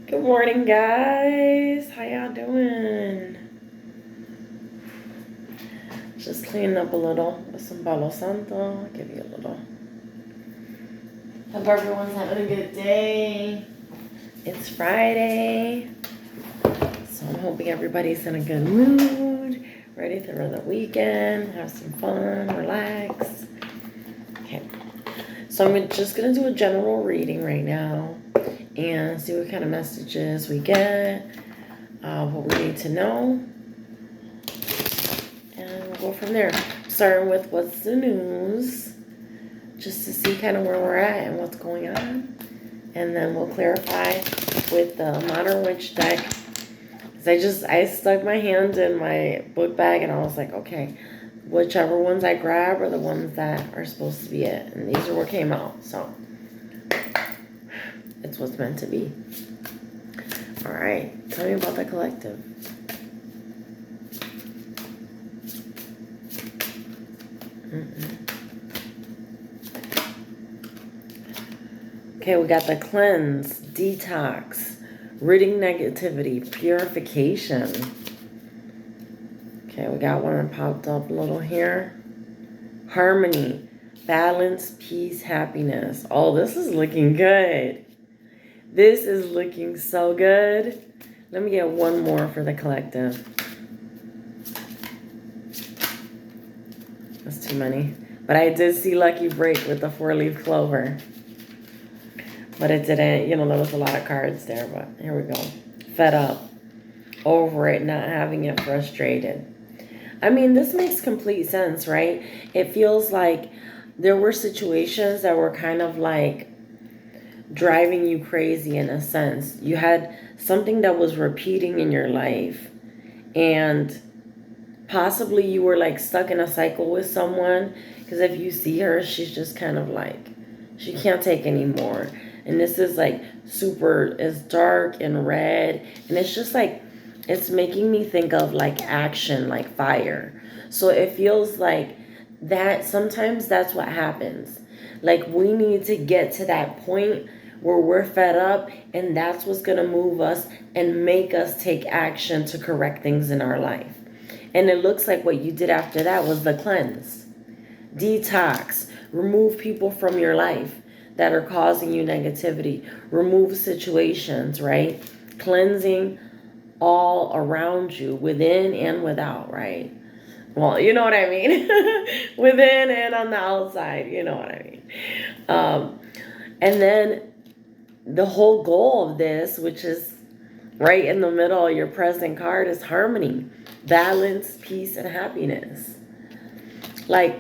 Good morning, guys. How y'all doing? Just cleaning up a little with some Palo Santo. I'll give you a little. Hope everyone's having a good day. It's Friday, so I'm hoping everybody's in a good mood, ready for the weekend, have some fun, relax. Okay, so I'm just gonna do a general reading right now and see what kind of messages we get, what we need to know, and we'll go from there. Starting with what's the news, just to see kind of where we're at and what's going on. And then we'll clarify with the Modern Witch deck. Because I stuck my hand in my book bag and I was like, okay, whichever ones I grab are the ones that are supposed to be it. And these are what came out. So it's what's meant to be. All right, tell me about the collective. Okay, we got the cleanse, detox, ridding negativity, purification. Okay, we got one that popped up a little here. Harmony, balance, peace, happiness. Oh, this is looking good. This is looking so good. Let me get one more for the collective. That's too many. But I did see Lucky Break with the 4-leaf clover. But it didn't, there was a lot of cards there, but here we go. Fed up, over it, not having it, frustrated. I mean, this makes complete sense, right? It feels like there were situations that were kind of like driving you crazy in a sense. You had something that was repeating in your life, and possibly you were like stuck in a cycle with someone, because if you see her, she's just kind of like, she can't take anymore. And this is like it's dark and red. And it's just like, it's making me think of like action, like fire. So it feels like that sometimes that's what happens. Like we need to get to that point where we're fed up, and that's what's going to move us and make us take action to correct things in our life. And it looks like what you did after that was the cleanse, detox, remove people from your life that are causing you negativity, remove situations, right? Cleansing all around you, within and without, right? Well, you know what I mean. Within and on the outside, you know what I mean. And then the whole goal of this, which is right in the middle of your present card, is harmony, balance, peace, and happiness. Like,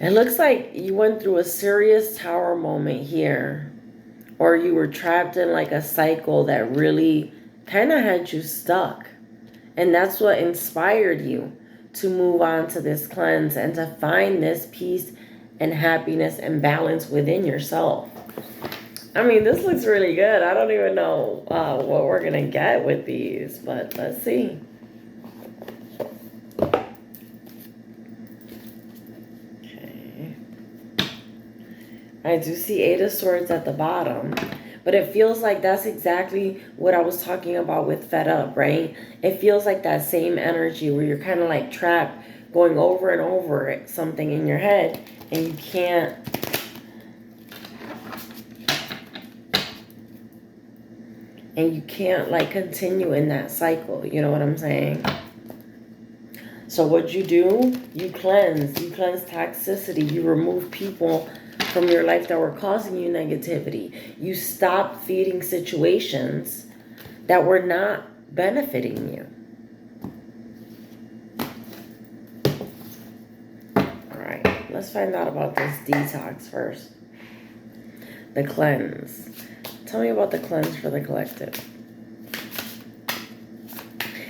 it looks like you went through a serious tower moment here, or you were trapped in like a cycle that really kind of had you stuck. And that's what inspired you to move on to this cleanse and to find this peace and happiness and balance within yourself. I mean, this looks really good. I don't even know what we're going to get with these, but let's see. I do see 8 of Swords at the bottom, but it feels like that's exactly what I was talking about with fed up, right? It feels like that same energy where you're kind of like trapped, going over and over something in your head, and you can't like continue in that cycle. You know what I'm saying? So what you do, you cleanse toxicity, you remove people from your life that were causing you negativity. You stop feeding situations that were not benefiting you. All right, let's find out about this detox first. The cleanse. Tell me about the cleanse for the collective.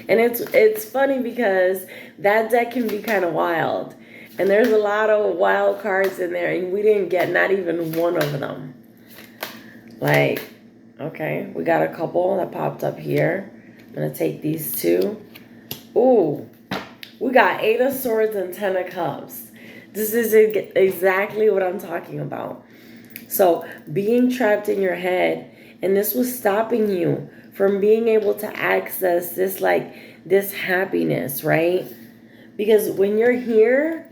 And it's funny because that deck can be kind of wild. And there's a lot of wild cards in there, and we didn't get not even one of them. Like, okay, we got a couple that popped up here. I'm going to take these 2. Ooh, we got 8 of Swords and 10 of Cups. This is exactly what I'm talking about. So being trapped in your head And this was stopping you from being able to access this, like, this happiness, right? Because when you're here,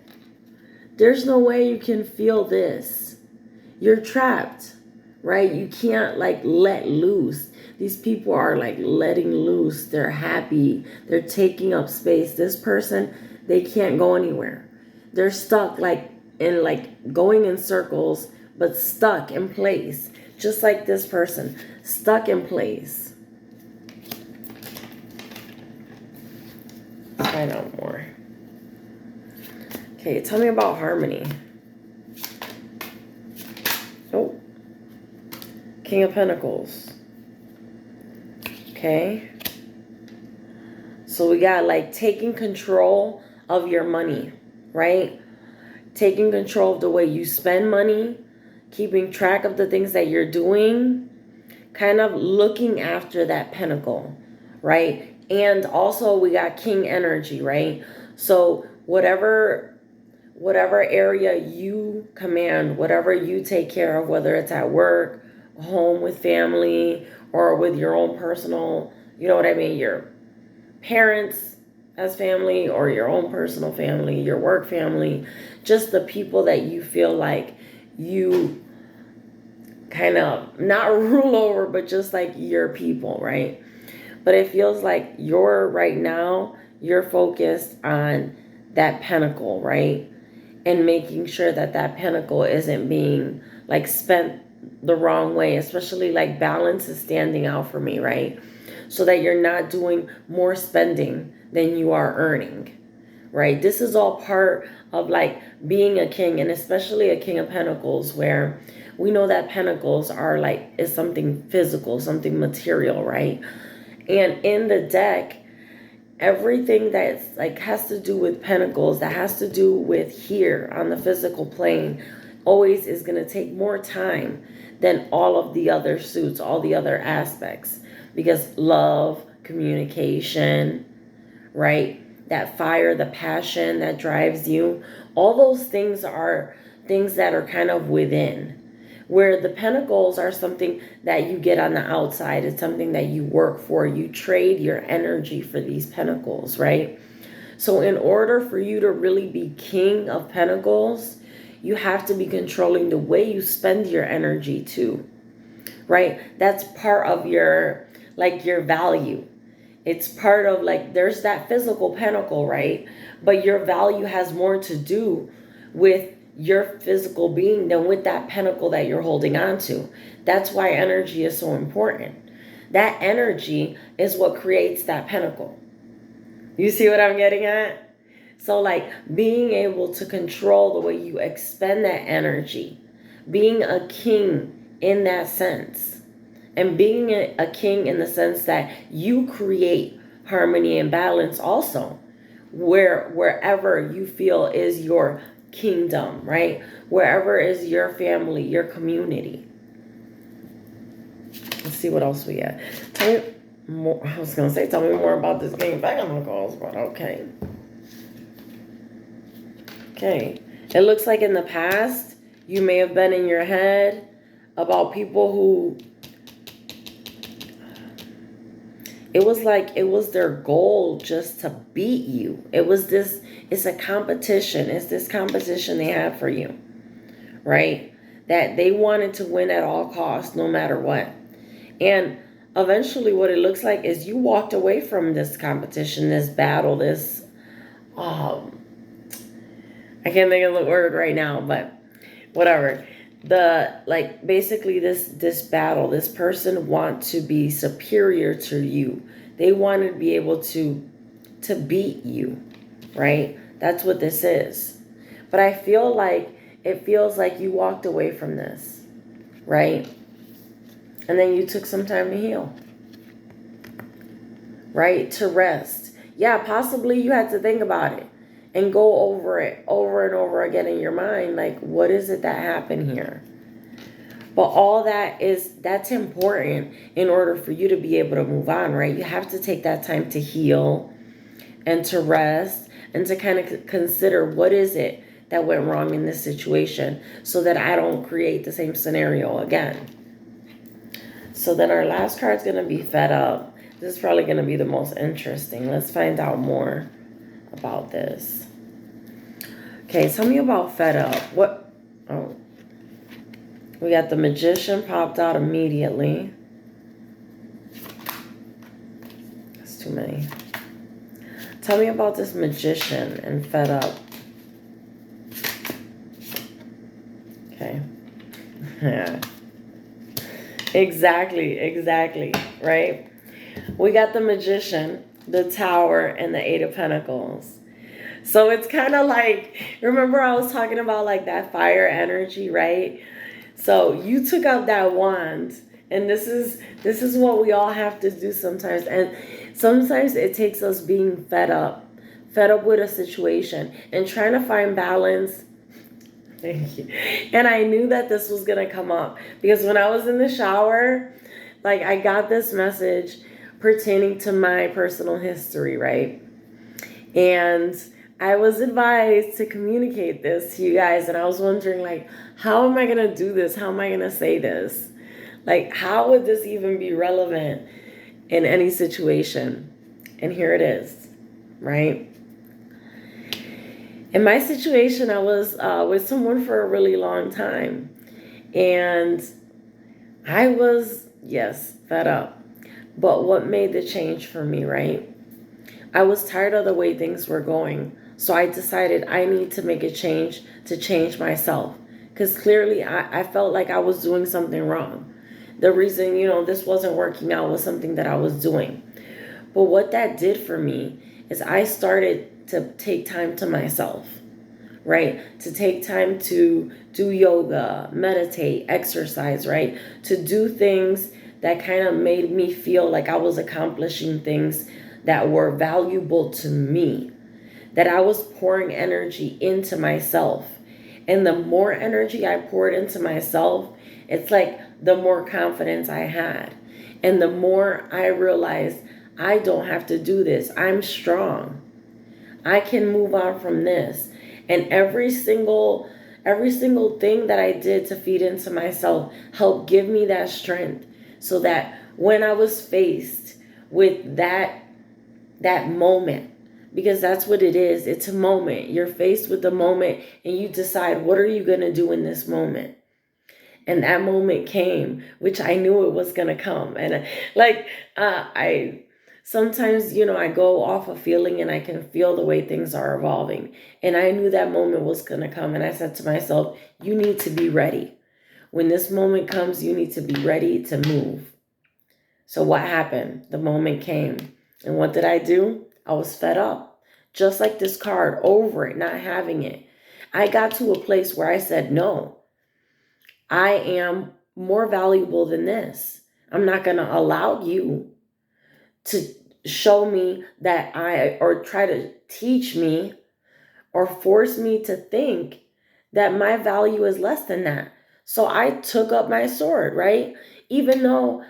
there's no way you can feel this. You're trapped, right? You can't, like, let loose. These people are, like, letting loose. They're happy. They're taking up space. This person, they can't go anywhere. They're stuck, like, in, like, going in circles, but stuck in place. Just like this person, stuck in place. Let's find out more. Okay, tell me about harmony. Oh, King of Pentacles. Okay. So we got, like, taking control of your money, right? Taking control of the way you spend money, keeping track of the things that you're doing, kind of looking after that pentacle, right? And also we got King energy, right? So whatever area you command, whatever you take care of, whether it's at work, home with family, or with your own personal, you know what I mean, your parents as family, or your own personal family, your work family, just the people that you feel like you kind of not rule over, but just like your people, right? But it feels like right now, you're focused on that pentacle, right? And making sure that that pentacle isn't being, like, spent the wrong way, especially, like, balance is standing out for me, right? So that you're not doing more spending than you are earning, right? This is all part of, like, being a king, and especially a King of Pentacles, where we know that pentacles are, like, is something physical, something material, right? And in the deck, everything that's, like, has to do with pentacles, that has to do with here on the physical plane, always is going to take more time than all of the other suits, all the other aspects. Because love, communication, right? That fire, the passion that drives you, all those things are things that are kind of within. Where the pentacles are something that you get on the outside. It's something that you work for. You trade your energy for these pentacles, right? So in order for you to really be King of Pentacles, you have to be controlling the way you spend your energy too, right? That's part of your, like, your value. It's part of, like, there's that physical pentacle, right? But your value has more to do with your physical being than with that pentacle that you're holding on to. That's why energy is so important. That energy is what creates that pentacle. You see what I'm getting at? So, like, being able to control the way you expend that energy, being a king in that sense, and being a king in the sense that you create harmony and balance also, wherever you feel is your kingdom, right? Wherever is your family, your community. Let's see what else we got. Tell me more. I was gonna say, tell me more about this game back on the calls, but okay. Okay. It looks like in the past, you may have been in your head about people who, it was like it was their goal just to beat you. It's a competition. It's this competition they have for you, right? That they wanted to win at all costs, no matter what. And eventually what it looks like is you walked away from this competition, this battle, this, I can't think of the word right now, but whatever. Basically this battle, this person wants to be superior to you. They want to be able to beat you, right? That's what this is. But I feel like it feels like you walked away from this, right? And then you took some time to heal, right? To rest. Yeah, possibly you had to think about it and go over it over and over again in your mind. Like, what is it that happened here? But all that's important in order for you to be able to move on, right? You have to take that time to heal and to rest and to kind of consider, what is it that went wrong in this situation so that I don't create the same scenario again. So then our last card is going to be Fed Up. This is probably going to be the most interesting. Let's find out more about this. Okay, tell me about Fed Up. What? Oh, we got the Magician popped out immediately. That's too many. Tell me about this Magician and Fed Up. Okay. Yeah. Exactly, right? We got the Magician, the Tower, and the Eight of Pentacles. So it's kind of like, remember I was talking about like that fire energy, right? So you took out that wand, and this is what we all have to do sometimes. And sometimes it takes us being fed up with a situation and trying to find balance. Thank you. And I knew that this was going to come up because when I was in the shower, like I got this message pertaining to my personal history, right? And I was advised to communicate this to you guys. And I was wondering, like, how am I going to do this? How am I going to say this? Like, how would this even be relevant in any situation? And here it is, right? In my situation, I was with someone for a really long time. And I was, yes, fed up. But what made the change for me, right? I was tired of the way things were going. So I decided I need to make a change to change myself. Because clearly I felt like I was doing something wrong. The reason, this wasn't working out was something that I was doing. But what that did for me is I started to take time to myself, right? To take time to do yoga, meditate, exercise, right? To do things that kind of made me feel like I was accomplishing things that were valuable to me, that I was pouring energy into myself. And the more energy I poured into myself, it's like the more confidence I had. And the more I realized I don't have to do this. I'm strong. I can move on from this. And every single thing that I did to feed into myself helped give me that strength so that when I was faced with that moment, because that's what it is. It's a moment. You're faced with the moment and you decide, what are you going to do in this moment? And that moment came, which I knew it was going to come. And I sometimes, I go off a feeling and I can feel the way things are evolving. And I knew that moment was going to come. And I said to myself, you need to be ready. When this moment comes, you need to be ready to move. So what happened? The moment came. And what did I do? I was fed up. Just like this card, over it, not having it. I got to a place where I said, no, I am more valuable than this. I'm not going to allow you to show me that or try to teach me or force me to think that my value is less than that. So I took up my sword, right? Even though,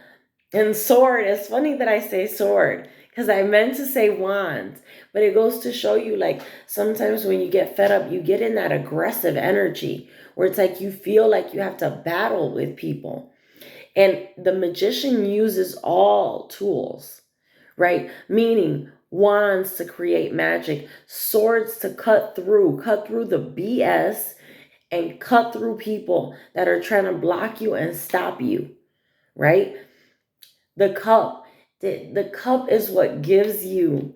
and sword, it's funny that I say sword because I meant to say wand, but it goes to show you, like, sometimes when you get fed up, you get in that aggressive energy where it's like you feel like you have to battle with people. And the Magician uses all tools, right? Meaning wands to create magic, swords to cut through the BS and cut through people that are trying to block you and stop you, right? The cup. The cup is what gives you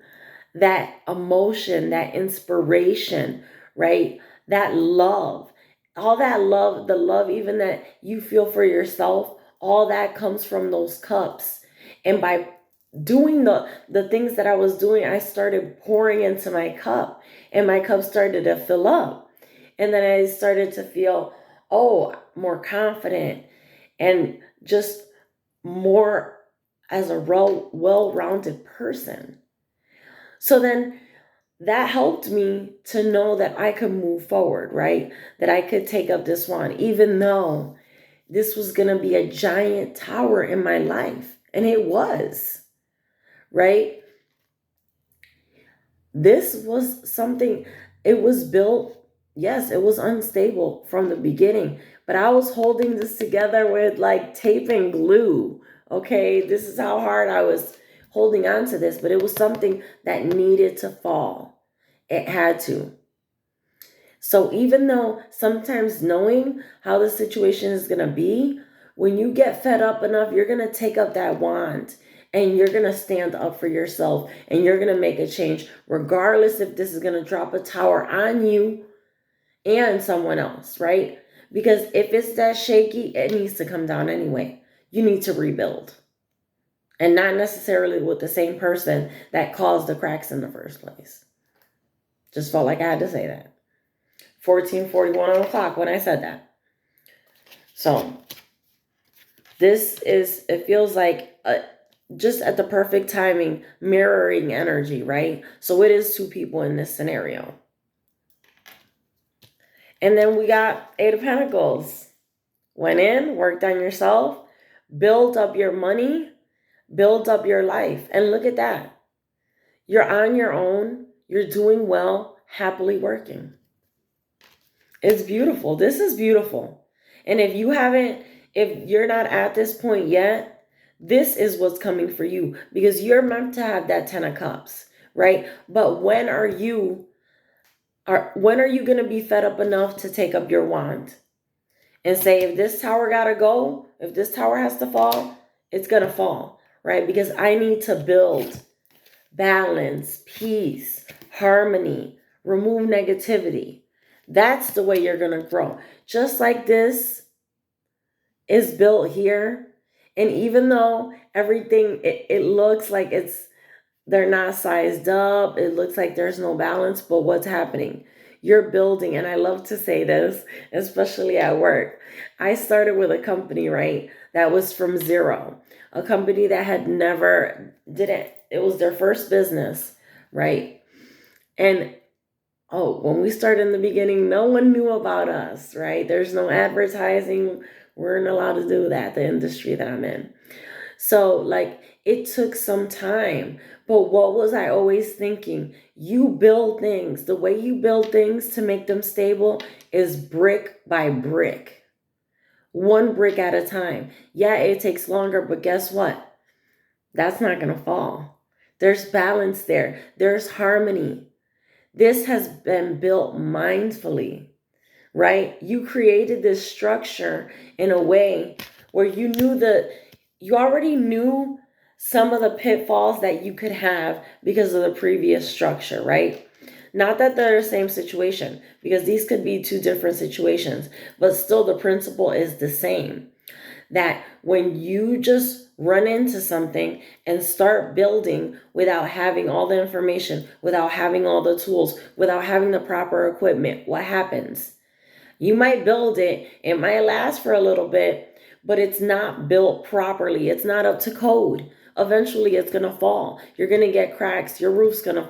that emotion, that inspiration, right? That love, all that love, the love even that you feel for yourself, all that comes from those cups. And by doing the things that I was doing, I started pouring into my cup and my cup started to fill up. And then I started to feel, more confident and just more as a well-rounded person. So then that helped me to know that I could move forward, right? That I could take up this wand, even though this was going to be a giant tower in my life. And it was, right? This was something, it was built, yes, it was unstable from the beginning, but I was holding this together with like tape and glue. Okay, this is how hard I was holding on to this, but it was something that needed to fall. It had to. So even though sometimes knowing how the situation is going to be, when you get fed up enough, you're going to take up that wand and you're going to stand up for yourself and you're going to make a change, regardless if this is going to drop a tower on you and someone else, right? Because if it's that shaky, it needs to come down anyway. You need to rebuild. And not necessarily with the same person that caused the cracks in the first place. Just felt like I had to say that. 14:41 on the clock when I said that. So it feels like just at the perfect timing, mirroring energy, right? So it is two people in this scenario. And then we got Eight of Pentacles. Went in, worked on yourself, build up your money, build up your life. And look at that. You're on your own. You're doing well, happily working. It's beautiful. This is beautiful. And if you're not at this point yet, this is what's coming for you because you're meant to have that 10 of cups, right? But when are you going to be fed up enough to take up your wand and say, if this tower got to go, if this tower has to fall, it's going to fall, right? Because I need to build balance, peace, harmony, remove negativity. That's the way you're going to grow. Just like this is built here. And even though everything, it looks like they're not sized up. It looks like there's no balance, but what's happening? You're building. And I love to say this, especially at work. I started with a company, right? That was from zero. A company that had it was their first business, right? And when we started in the beginning, no one knew about us, right? There's no advertising. We weren't allowed to do that, the industry that I'm in. So it took some time. But what was I always thinking? You build things. The way you build things to make them stable is brick by brick. One brick at a time. Yeah, it takes longer, but guess what? That's not going to fall. There's balance there. There's harmony. This has been built mindfully, right? You created this structure in a way where you already knew some of the pitfalls that you could have because of the previous structure, right? Not that they're the same situation, because these could be two different situations, but still the principle is the same. That when you just run into something and start building without having all the information, without having all the tools, without having the proper equipment, what happens? You might build it, it might last for a little bit, but it's not built properly. It's not up to code. Eventually it's going to fall. You're going to get cracks. Your roof's going to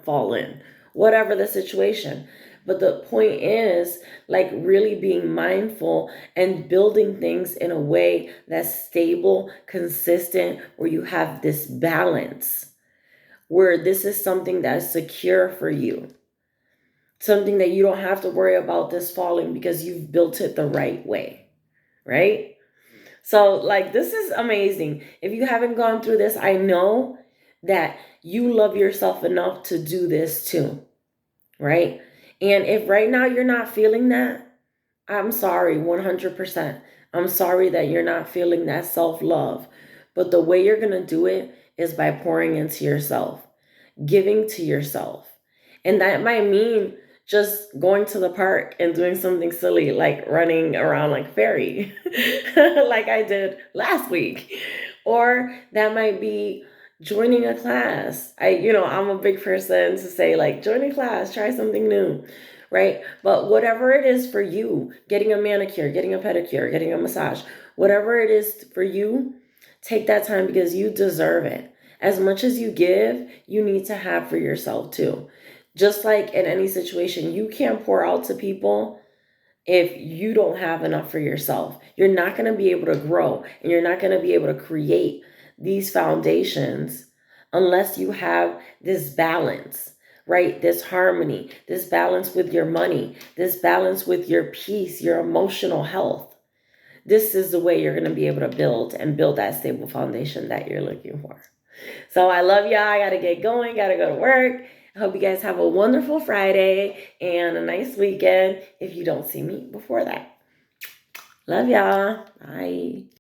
fall in, whatever the situation. But the point is really being mindful and building things in a way that's stable, consistent, where you have this balance, where this is something that's secure for you. Something that you don't have to worry about this falling because you've built it the right way, right? So this is amazing. If you haven't gone through this, I know that you love yourself enough to do this too, right? And if right now you're not feeling that, I'm sorry, 100%. I'm sorry that you're not feeling that self-love. But the way you're going to do it is by pouring into yourself, giving to yourself. And that might mean just going to the park and doing something silly like running around like fairy, like I did last week. Or that might be joining a class. I'm a big person to say join a class, try something new, right? But whatever it is for you, getting a manicure, getting a pedicure, getting a massage, whatever it is for you, take that time because you deserve it. As much as you give, you need to have for yourself too. Just like in any situation, you can't pour out to people if you don't have enough for yourself. You're not going to be able to grow and you're not going to be able to create these foundations unless you have this balance, right? This harmony, this balance with your money, this balance with your peace, your emotional health. this is the way you're going to be able to build that stable foundation that you're looking for. So I love y'all. I got to get going, got to go to work. I hope you guys have a wonderful Friday and a nice weekend if you don't see me before that. Love y'all. Bye.